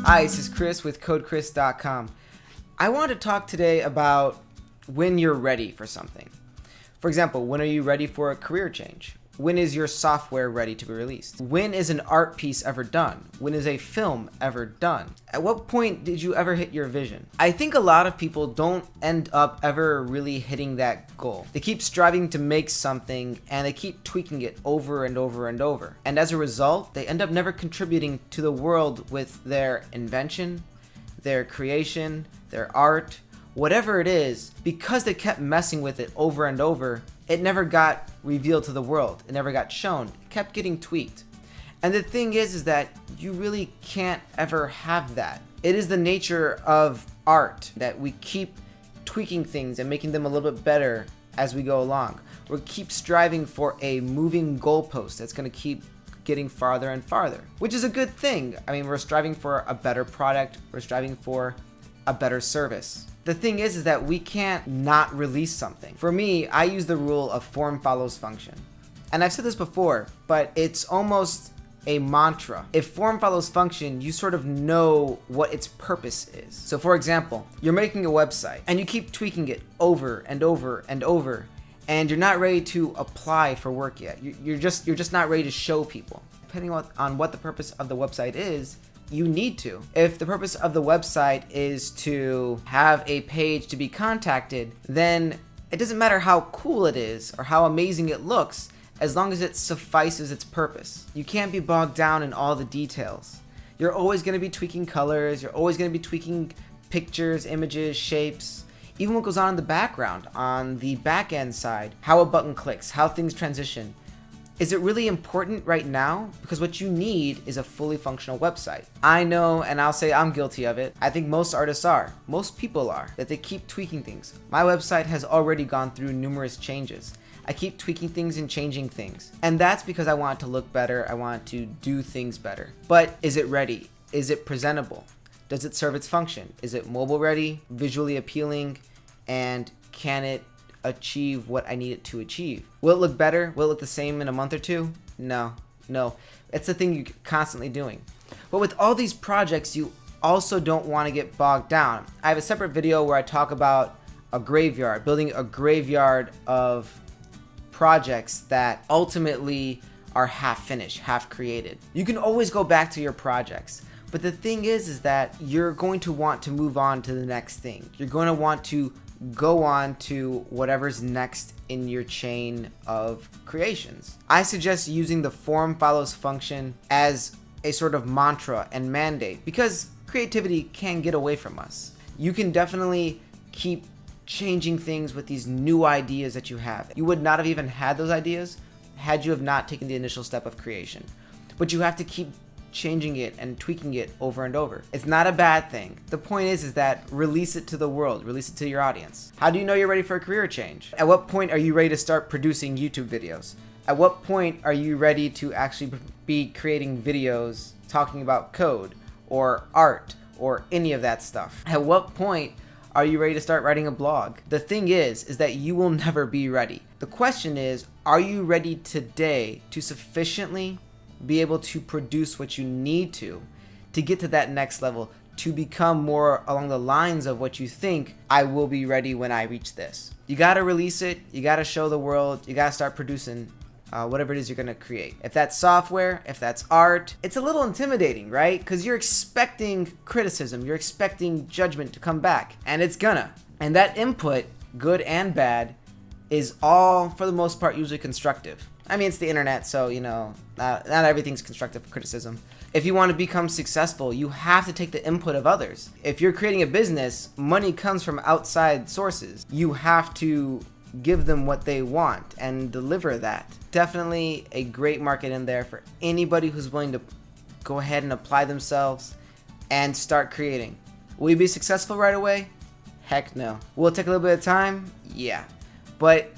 Hi, this is Chris with CodeChris.com. I want to talk today about when you're ready for something. For example, when are you ready for a career change? When is your software ready to be released? When is an art piece ever done? When is a film ever done? At what point did you ever hit your vision? I think a lot of people don't end up ever really hitting that goal. They keep striving to make something and they keep tweaking it over and over and over. And as a result, they end up never contributing to the world with their invention, their creation, their art, whatever it is. Because they kept messing with it over and over, it never got revealed to the world. It never got shown. It kept getting tweaked. And the thing is that you really can't ever have that. It is the nature of art that we keep tweaking things and making them a little bit better as we go along. We keep striving for a moving goalpost that's going to keep getting farther and farther, which is a good thing. I mean, we're striving for a better product. We're striving for a better service. The thing is that we can't not release something. For me, I use the rule of form follows function. And I've said this before, but it's almost a mantra. If form follows function, you sort of know what its purpose is. So for example, you're making a website and you keep tweaking it over and over and over, and you're not ready to apply for work yet. You're just not ready to show people. Depending on what the purpose of the website is, you need to. If the purpose of the website is to have a page to be contacted, then it doesn't matter how cool it is or how amazing it looks, as long as it suffices its purpose. You can't be bogged down in all the details. You're always going to be tweaking colors, you're always going to be tweaking pictures, images, shapes, even what goes on in the background, on the back end side, how a button clicks, how things transition. Is it really important right now? Because what you need is a fully functional website. I know, and I'll say I'm guilty of it. I think most artists are. Most people are. That they keep tweaking things. My website has already gone through numerous changes. I keep tweaking things and changing things. And that's because I want it to look better. I want to do things better. But is it ready? Is it presentable? Does it serve its function? Is it mobile ready, visually appealing, and can it achieve what I need it to achieve? Will it look better? Will it look the same in a month or two? No. It's the thing you're constantly doing. But with all these projects, you also don't want to get bogged down. I have a separate video where I talk about a graveyard, building a graveyard of projects that ultimately are half finished, half created. You can always go back to your projects. But the thing is that you're going to want to move on to the next thing. You're going to want to go on to whatever's next in your chain of creations. I suggest using the form follows function as a sort of mantra and mandate, because creativity can get away from us. You can definitely keep changing things with these new ideas that you have. You would not have even had those ideas had you have not taken the initial step of creation. But you have to keep changing it and tweaking it over and over. It's not a bad thing. The point is that release it to the world, release it to your audience. How do you know you're ready for a career change? At what point are you ready to start producing YouTube videos? At what point are you ready to actually be creating videos talking about code or art or any of that stuff? At what point are you ready to start writing a blog? The thing is that you will never be ready. The question is, are you ready today to sufficiently be able to produce what you need to get to that next level, to become more along the lines of what you think I will be ready when I reach this? You gotta release it, you gotta show the world, you gotta start producing whatever it is you're gonna create. If that's software, if that's art, it's a little intimidating, right? Because you're expecting criticism, you're expecting judgment to come back, and it's gonna. And that input, good and bad, is all, for the most part, usually constructive. I mean, it's the internet, so, not everything's constructive criticism. If you want to become successful, you have to take the input of others. If you're creating a business, money comes from outside sources. You have to give them what they want and deliver that. Definitely a great market in there for anybody who's willing to go ahead and apply themselves and start creating. Will you be successful right away? Heck no. Will it take a little bit of time? Yeah. But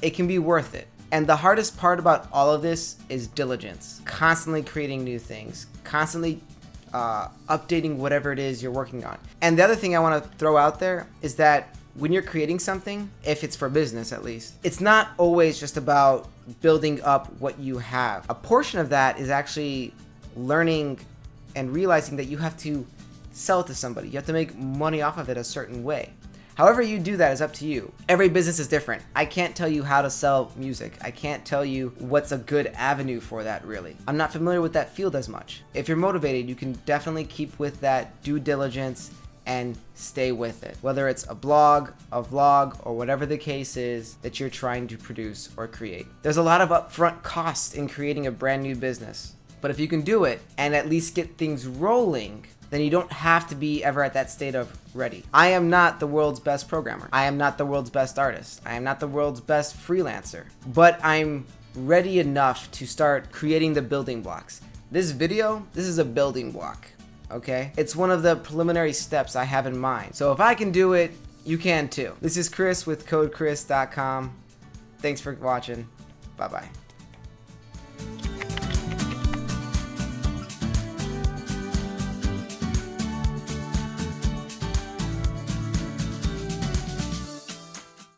it can be worth it. And the hardest part about all of this is diligence. Constantly creating new things. Constantly updating whatever it is you're working on. And the other thing I want to throw out there is that when you're creating something, if it's for business at least, it's not always just about building up what you have. A portion of that is actually learning and realizing that you have to sell it to somebody. You have to make money off of it a certain way. However you do that is up to you. Every business is different. I can't tell you how to sell music. I can't tell you what's a good avenue for that, really. I'm not familiar with that field as much. If you're motivated, you can definitely keep with that due diligence and stay with it. Whether it's a blog, a vlog, or whatever the case is that you're trying to produce or create. There's a lot of upfront costs in creating a brand new business. But if you can do it and at least get things rolling, then you don't have to be ever at that state of ready. I am not the world's best programmer. I am not the world's best artist. I am not the world's best freelancer. But I'm ready enough to start creating the building blocks. This video, this is a building block, okay? It's one of the preliminary steps I have in mind. So if I can do it, you can too. This is Chris with CodeChris.com. Thanks for watching. Bye-bye.